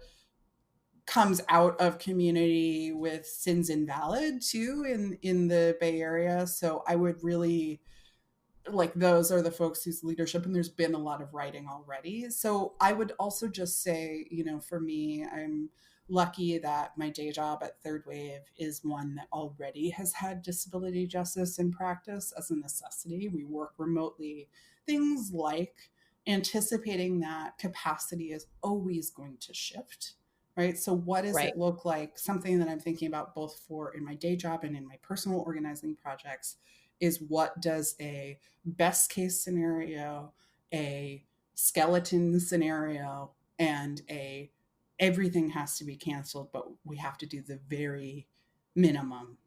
comes out of community with Sins Invalid too in the Bay Area. So I would really like, those are the folks whose leadership, and there's been a lot of writing already. So I would also just say, you know, for me, I'm lucky that my day job at Third Wave is one that already has had disability justice in practice as a necessity. We work remotely. Things like anticipating that capacity is always going to shift, right? So what does Right. it look like? Something that I'm thinking about both for in my day job and in my personal organizing projects is, what does a best case scenario, a skeleton scenario, and a everything has to be canceled, but we have to do the very minimum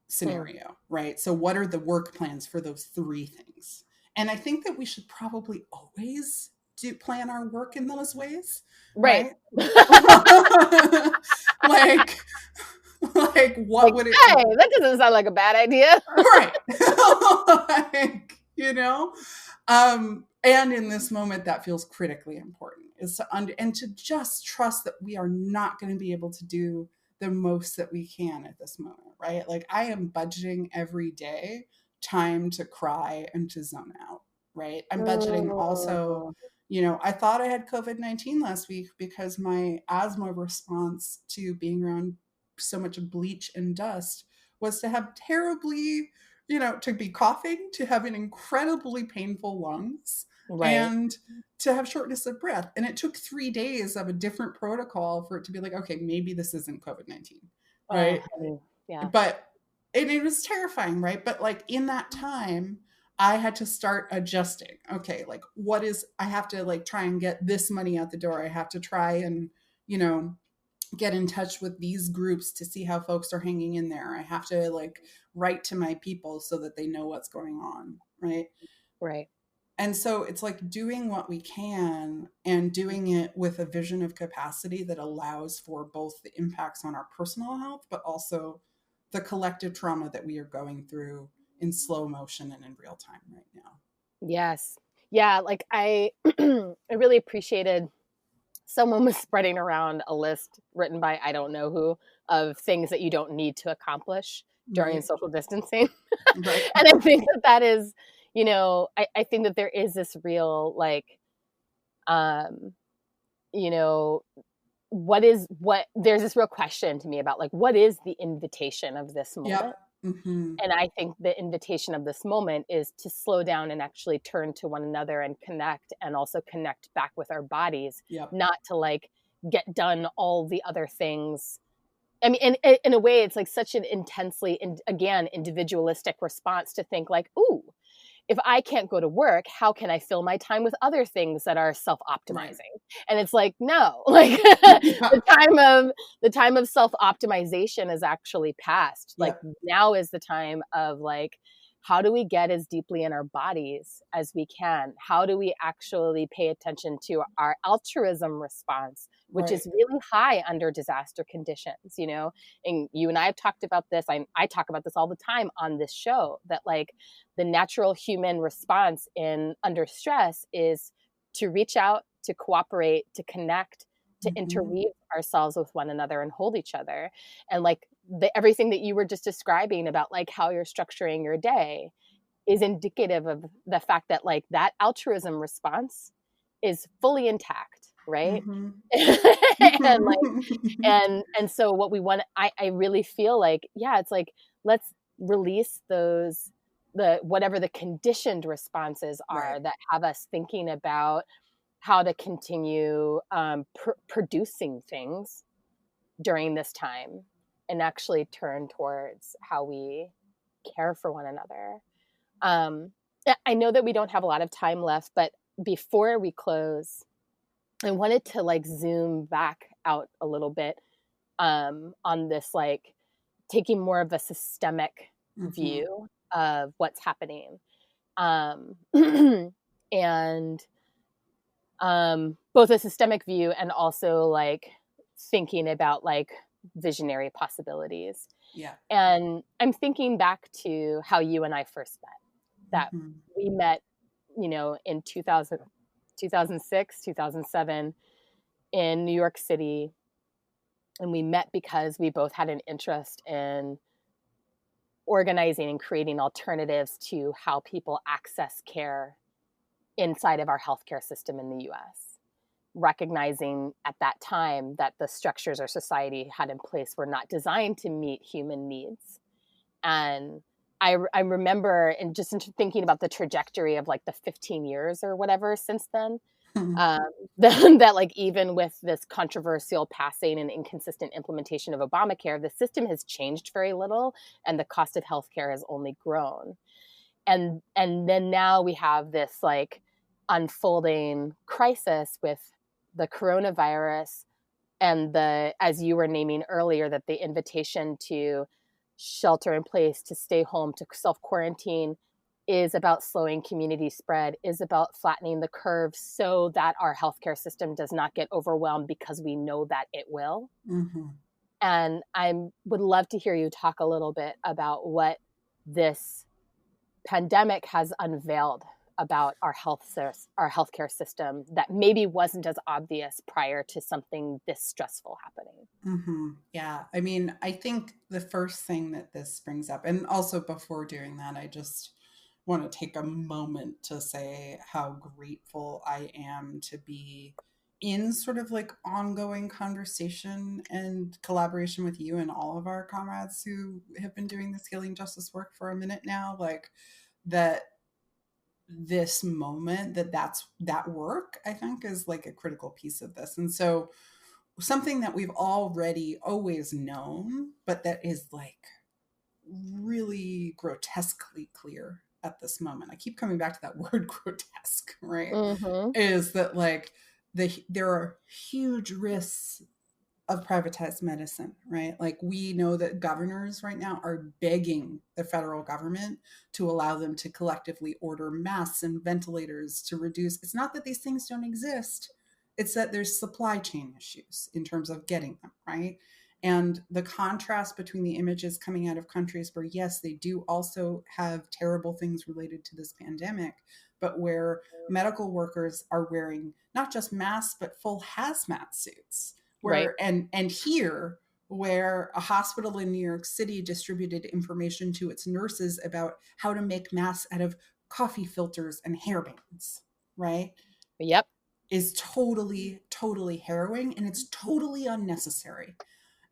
scenario, right? So what are the work plans for those three things? And I think that we should probably always plan our work in those ways, Right. like what would it hey, that doesn't sound like a bad idea. right. And in this moment that feels critically important is to and to just trust that we are not going to be able to do the most that we can at this moment, right? Like I am budgeting every day time to cry and to zone out, right? I'm budgeting also, I thought I had COVID-19 last week because my asthma response to being around so much bleach and dust was to have terribly, to be coughing, to have an incredibly painful lungs, Right. and to have shortness of breath. And it took 3 days of a different protocol for it to be like, okay, maybe this isn't COVID-19, right? Yeah. But it was terrifying, right? But like in that time, I had to start adjusting. Okay, like I have to like try and get this money out the door. I have to try and, get in touch with these groups to see how folks are hanging in there. I have to like write to my people so that they know what's going on, right? Right. And so it's like doing what we can and doing it with a vision of capacity that allows for both the impacts on our personal health, but also the collective trauma that we are going through in slow motion and in real time right now. Yes. Yeah. Like I really appreciated someone was spreading around a list written by I don't know who of things that you don't need to accomplish during social distancing. Right. And I think that is, I think that there is this real like, there's this real question to me about like, what is the invitation of this moment? Yep. Mm-hmm. And I think the invitation of this moment is to slow down and actually turn to one another and connect, and also connect back with our bodies, not to like get done all the other things. I mean, in a way, it's like such an intensely, again, individualistic response to think like, ooh, if I can't go to work, how can I fill my time with other things that are self-optimizing? Right. And it's like, no, like the time of self-optimization is actually past. Like now is the time of like, how do we get as deeply in our bodies as we can? How do we actually pay attention to our altruism response, which is really high under disaster conditions, And you and I have talked about this. I talk about this all the time on this show, that like the natural human response under stress is to reach out, to cooperate, to connect, to interweave ourselves with one another and hold each other. And like everything that you were just describing about like how you're structuring your day is indicative of the fact that like that altruism response is fully intact, right? And like and so what we want, I really feel like, it's like, let's release those, whatever the conditioned responses are that have us thinking about how to continue producing things during this time, and actually turn towards how we care for one another. I know that we don't have a lot of time left, but before we close, I wanted to like zoom back out a little bit on this, like taking more of a systemic view of what's happening. And both a systemic view and also like thinking about like visionary possibilities. And I'm thinking back to how you and I first met, that we met, in 2006, 2007 in New York City. And we met because we both had an interest in organizing and creating alternatives to how people access care inside of our healthcare system in the US, recognizing at that time that the structures our society had in place were not designed to meet human needs. And I remember, and just thinking about the trajectory of like the 15 years or whatever since then, that like even with this controversial passing and inconsistent implementation of Obamacare, the system has changed very little, and the cost of healthcare has only grown. And then now we have this like unfolding crisis with the coronavirus, and as you were naming earlier, that the invitation to shelter in place, to stay home, to self-quarantine is about slowing community spread, is about flattening the curve so that our healthcare system does not get overwhelmed, because we know that it will. Mm-hmm. And I would love to hear you talk a little bit about what this pandemic has unveiled about our healthcare system that maybe wasn't as obvious prior to something this stressful happening. Mm-hmm. Yeah. I mean, I think the first thing that this brings up, and also before doing that, I just want to take a moment to say how grateful I am to be in sort of like ongoing conversation and collaboration with you and all of our comrades who have been doing this healing justice work for a minute now. Like that this moment, that work, I think, is like a critical piece of this. And so something that we've already always known, but that is like really grotesquely clear at this moment. I keep coming back to that word grotesque, right? Mm-hmm. Is that like there are huge risks of privatized medicine, right? Like we know that governors right now are begging the federal government to allow them to collectively order masks and ventilators to reduce. It's not that these things don't exist. It's that there's supply chain issues in terms of getting them, right? And the contrast between the images coming out of countries where, yes, they do also have terrible things related to this pandemic, but where medical workers are wearing not just masks, but full hazmat suits. Right. And here, where a hospital in New York City distributed information to its nurses about how to make masks out of coffee filters and hairbands, right? Yep. Is totally, totally harrowing, and it's totally unnecessary.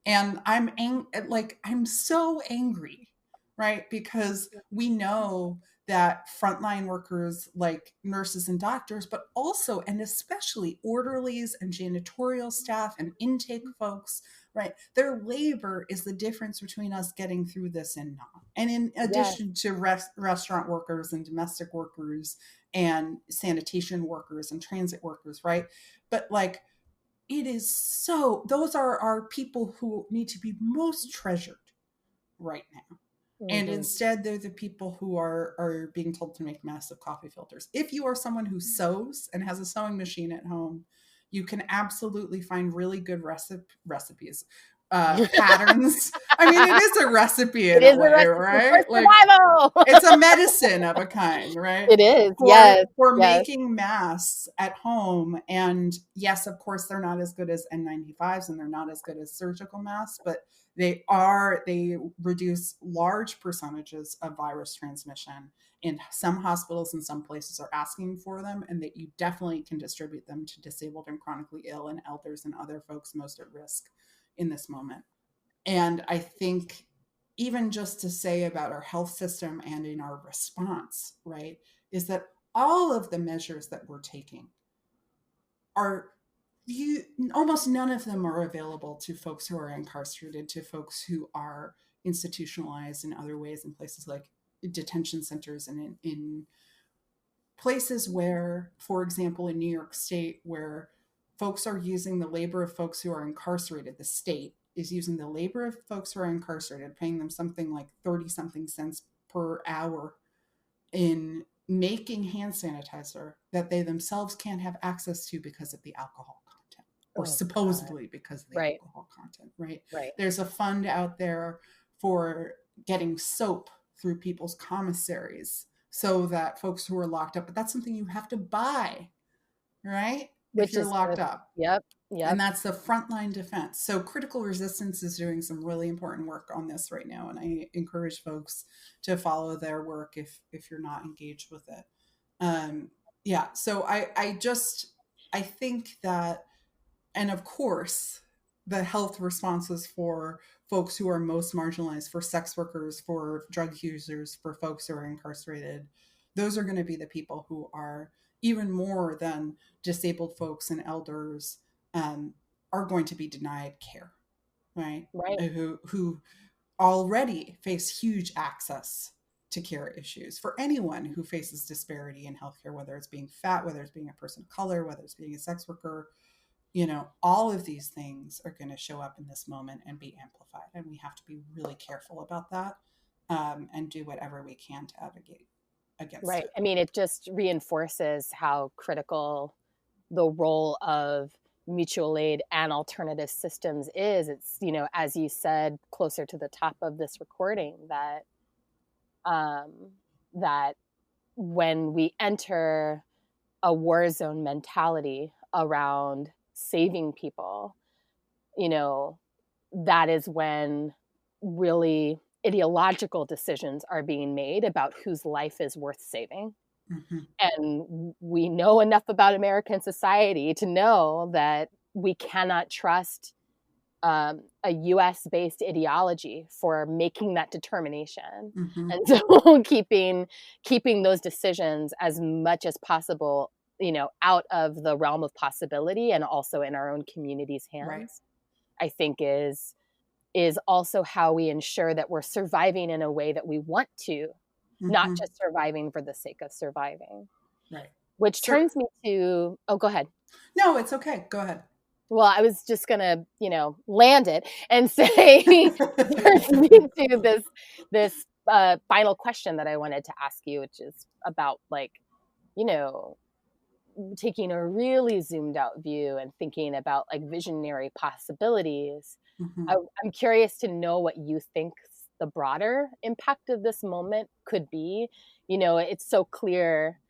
And I'm so angry, right? Because we know that frontline workers like nurses and doctors, but also and especially orderlies and janitorial staff and intake folks, right? Their labor is the difference between us getting through this and not. And in addition to restaurant workers and domestic workers and sanitation workers and transit workers, right? But like, it is so, those are our people who need to be most treasured right now. And instead, they're the people who are being told to make massive coffee filters. If you are someone who sews and has a sewing machine at home, you can absolutely find really good recipes, patterns. I mean, it is a recipe in a way, right? Like it's a medicine of a kind, right? It is, yes. For making masks at home. And yes, of course, they're not as good as N95s and they're not as good as surgical masks, but they reduce large percentages of virus transmission. And some hospitals in some places are asking for them, and that you definitely can distribute them to disabled and chronically ill and elders and other folks most at risk in this moment. And I think even just to say about our health system and in our response, right, is that all of the measures that we're taking are almost none of them are available to folks who are incarcerated, to folks who are institutionalized in other ways in places like detention centers and in places where, for example, in New York State, where folks are using the labor of folks who are incarcerated, the state is using the labor of folks who are incarcerated, paying them something like 30 something cents per hour in making hand sanitizer that they themselves can't have access to because of the alcohol content, or supposedly because of the alcohol content, right? There's a fund out there for getting soap through people's commissaries so that folks who are locked up, but that's something you have to buy, right? If you're locked up. Yep. And that's the frontline defense. So Critical Resistance is doing some really important work on this right now. And I encourage folks to follow their work if you're not engaged with it. Yeah. So I think that, and of course, the health responses for folks who are most marginalized, for sex workers, for drug users, for folks who are incarcerated, those are going to be the people who are even more than disabled folks and elders are going to be denied care, right? Who already face huge access to care issues. For anyone who faces disparity in healthcare, whether it's being fat, whether it's being a person of color, whether it's being a sex worker, all of these things are going to show up in this moment and be amplified. And we have to be really careful about that and do whatever we can to advocate. against Right. it. I mean, it just reinforces how critical the role of mutual aid and alternative systems is. It's, as you said closer to the top of this recording, um, that when we enter a war zone mentality around saving people, that is when really ideological decisions are being made about whose life is worth saving. Mm-hmm. And we know enough about American society to know that we cannot trust a US based ideology for making that determination. Mm-hmm. And so keeping those decisions as much as possible, out of the realm of possibility and also in our own community's hands, Right. I think is also how we ensure that we're surviving in a way that we want to, not Mm-hmm. just surviving for the sake of surviving. Right. Which turns me to, oh, go ahead. No, it's okay. Go ahead. Well, I was just going to, land it and say, turns me to this final question that I wanted to ask you, which is about taking a really zoomed out view and thinking about visionary possibilities. Mm-hmm. I'm curious to know what you think the broader impact of this moment could be. It's so clear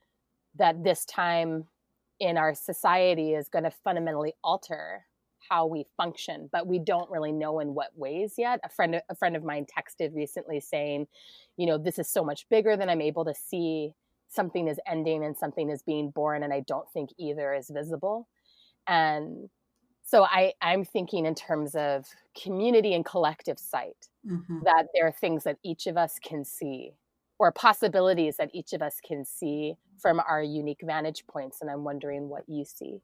that this time in our society is going to fundamentally alter how we function, but we don't really know in what ways yet. A friend of mine texted recently saying, this is so much bigger than I'm able to see. Something is ending and something is being born, and I don't think either is visible. And so I'm thinking in terms of community and collective sight, Mm-hmm. that there are things that each of us can see, or possibilities that each of us can see from our unique vantage points. And I'm wondering what you see.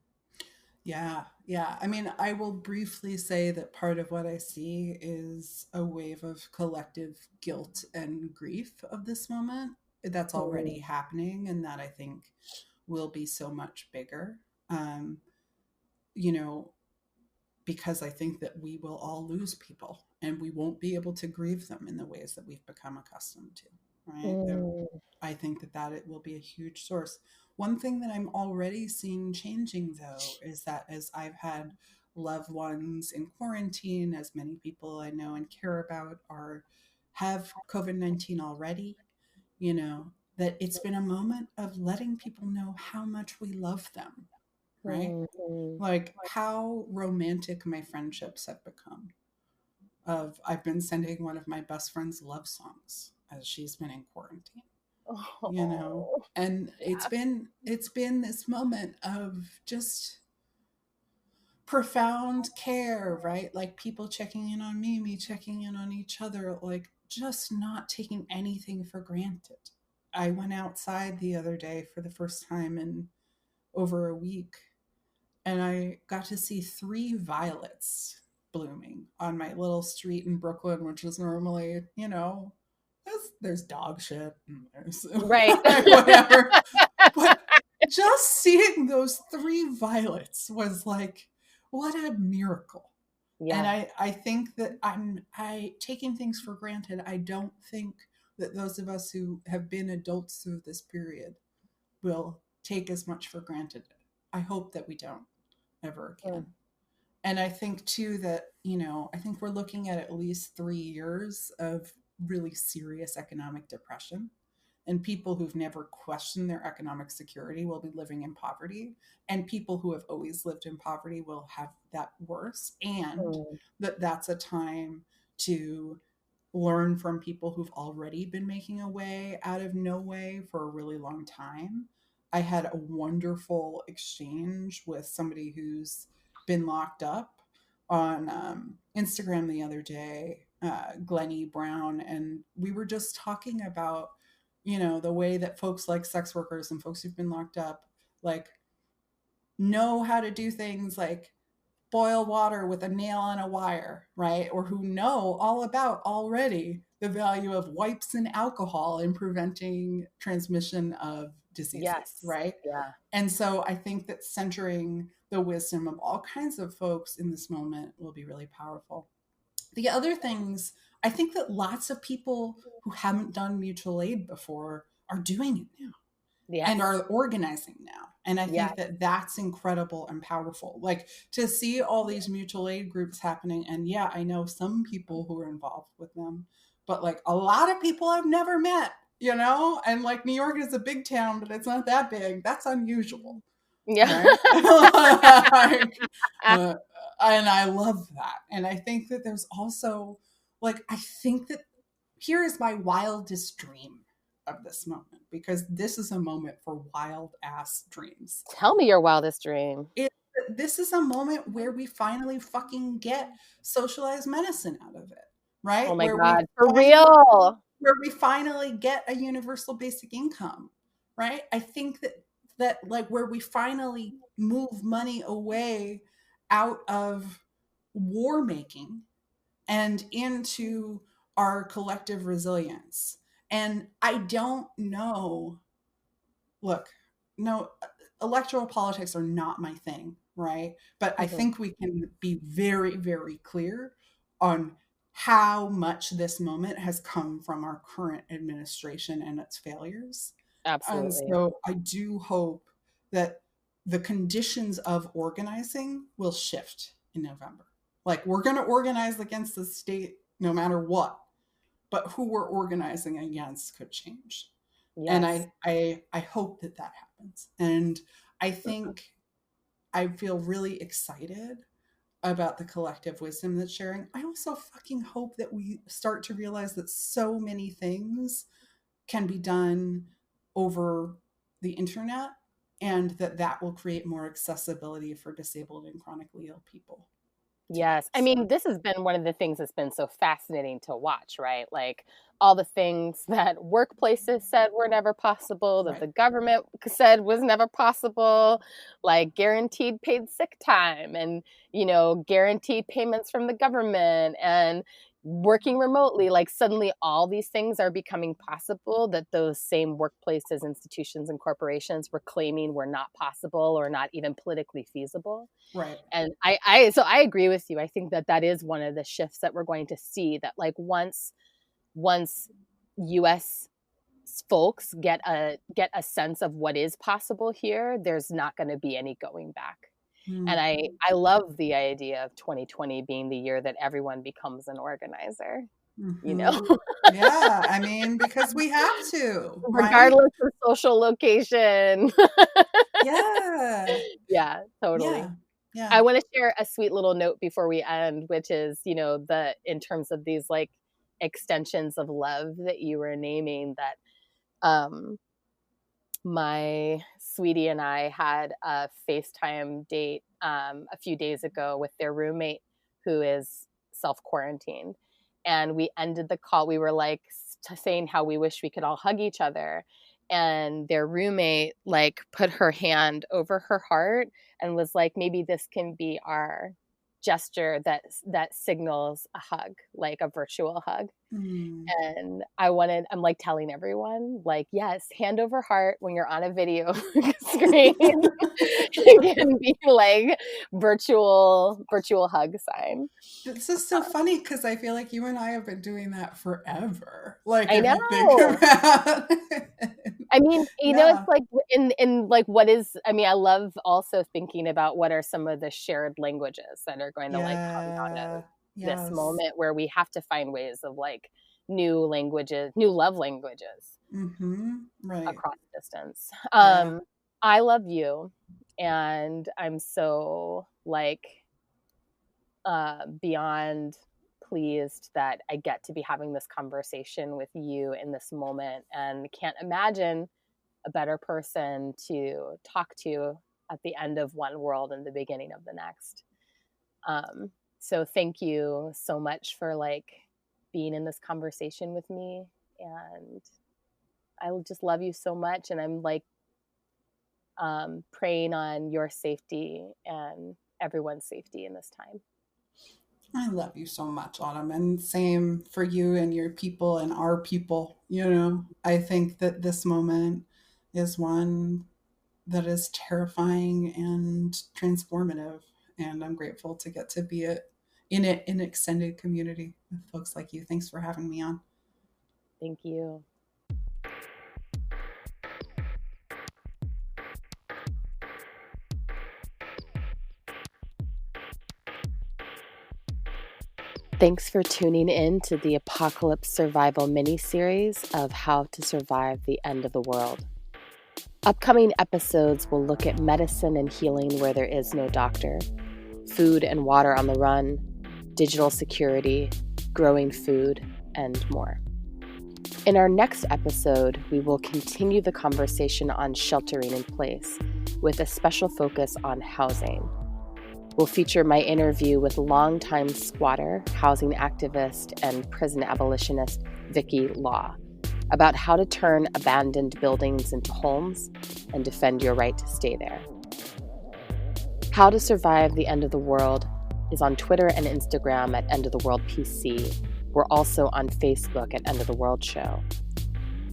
Yeah, yeah. I mean, I will briefly say that part of what I see is a wave of collective guilt and grief of this moment that's already happening, and that I think will be so much bigger. Um, you know, because I think that we will all lose people and we won't be able to grieve them in the ways that we've become accustomed to, right? I think that it will be a huge source. One thing that I'm already seeing changing, though, is that as I've had loved ones in quarantine, as many people I know and care about have COVID-19 already, that it's been a moment of letting people know how much we love them, right? Like how romantic my friendships have become. I've been sending one of my best friends love songs as she's been in quarantine. And Yeah. it's been this moment of just profound care, right? Like people checking in on me checking in on each other, like just not taking anything for granted. I went outside the other day for the first time in over a week, and I got to see 3 violets blooming on my little street in Brooklyn, which is normally, there's dog shit and there's Right. whatever. But just seeing those 3 violets was like, what a miracle. Yeah. And I think that I taking things for granted. I don't think that those of us who have been adults through this period will take as much for granted. I hope that we don't ever again. And I think too that, I think we're looking at least 3 years of really serious economic depression. And people who've never questioned their economic security will be living in poverty. And people who have always lived in poverty will have that worse. And that's a time to learn from people who've already been making a way out of no way for a really long time. I had a wonderful exchange with somebody who's been locked up on Instagram the other day, Glennie Brown, and we were just talking about, the way that folks like sex workers and folks who've been locked up, like, know how to do things like boil water with a nail on a wire, right? Or who know all about already the value of wipes and alcohol in preventing transmission of diseases, Yes. right? Yeah. And so I think that centering the wisdom of all kinds of folks in this moment will be really powerful. The other things, I think that lots of people who haven't done mutual aid before are doing it now. Yes. And are organizing now. And I think Yes. that that's incredible and powerful. Like to see all these mutual aid groups happening. And yeah, I know some people who are involved with them, but like a lot of people I've never met, you know? And like New York is a big town, but it's not that big. That's unusual. Yeah. Right? Like, and I love that. And I think that there's also like, I think that here is my wildest dream of this moment, because this is a moment for wild ass dreams. Tell me your wildest dream. This is a moment where we finally fucking get socialized medicine out of it, right? Oh my where God, for real. Where we finally get a universal basic income, right? I think that like where we finally move money away out of war making and into our collective resilience. And I don't know, look, no, electoral politics are not my thing, right? But I think we can be very, very clear on how much this moment has come from our current administration and its failures. Absolutely. And so I do hope that the conditions of organizing will shift in November. Like we're going to organize against the state no matter what, but who we're organizing against could change. Yes. And I hope that happens. And I think I feel really excited about the collective wisdom that's sharing. I also fucking hope that we start to realize that so many things can be done over the internet, and that will create more accessibility for disabled and chronically ill people. Yes. I mean, this has been one of the things that's been so fascinating to watch, right? Like all the things that workplaces said were never possible, that the government said was never possible, like guaranteed paid sick time and, you know, guaranteed payments from the government and working remotely. Like suddenly all these things are becoming possible that those same workplaces, institutions, and corporations were claiming were not possible or not even politically feasible. Right. And so I agree with you. I think that is one of the shifts that we're going to see, that like once US folks get a sense of what is possible here, there's not going to be any going back. And I love the idea of 2020 being the year that everyone becomes an organizer, you know? Yeah, I mean, because we have to, regardless of social location. Yeah. Yeah, totally. Yeah. I want to share a sweet little note before we end, which is, you know, in terms of these like extensions of love that you were naming, that my sweetie and I had a FaceTime date a few days ago with their roommate who is self-quarantined. And we ended the call. We were like saying how we wish we could all hug each other. And their roommate like put her hand over her heart and was like, maybe this can be our gesture that signals a hug, like a virtual hug. And I'm like telling everyone, like, yes, hand over heart when you're on a video screen. It can be like virtual hug sign. This is so funny because I feel like you and I have been doing that forever. Like, I know. You think about I mean, you know, it's like in like what is, I mean, I love also thinking about what are some of the shared languages that are going to like come out of this moment where we have to find ways of like new love languages across distance. I love you, and I'm so like beyond pleased that I get to be having this conversation with you in this moment, and can't imagine a better person to talk to at the end of one world and the beginning of the next. So thank you so much for like being in this conversation with me, and I just love you so much, and I'm like praying on your safety and everyone's safety in this time. I love you so much, Autumn, and same for you and your people and our people. You know, I think that this moment is one that is terrifying and transformative, and I'm grateful to get to be in an extended community with folks like you. Thanks for having me on. Thank you. Thanks for tuning in to the Apocalypse Survival mini-series of How to Survive the End of the World. Upcoming episodes will look at medicine and healing where there is no doctor, food and water on the run, digital security, growing food, and more. In our next episode, we will continue the conversation on sheltering in place with a special focus on housing. We'll feature my interview with longtime squatter, housing activist, and prison abolitionist Vicky Law about how to turn abandoned buildings into homes and defend your right to stay there. How to Survive the End of the World is on Twitter and Instagram at End of the World PC. We're also on Facebook at End of the World Show.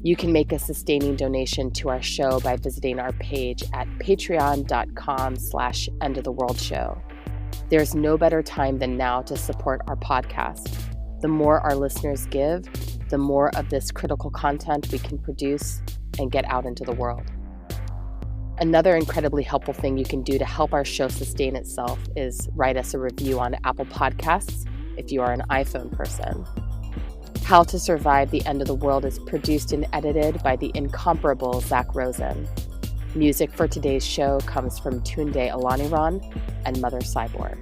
You can make a sustaining donation to our show by visiting our page at patreon.com/endoftheworldshow. There's no better time than now to support our podcast. The more our listeners give, the more of this critical content we can produce and get out into the world. Another incredibly helpful thing you can do to help our show sustain itself is write us a review on Apple Podcasts if you are an iPhone person. How to Survive the End of the World is produced and edited by the incomparable Zach Rosen. Music for today's show comes from Tunde Alaniran and Mother Cyborg.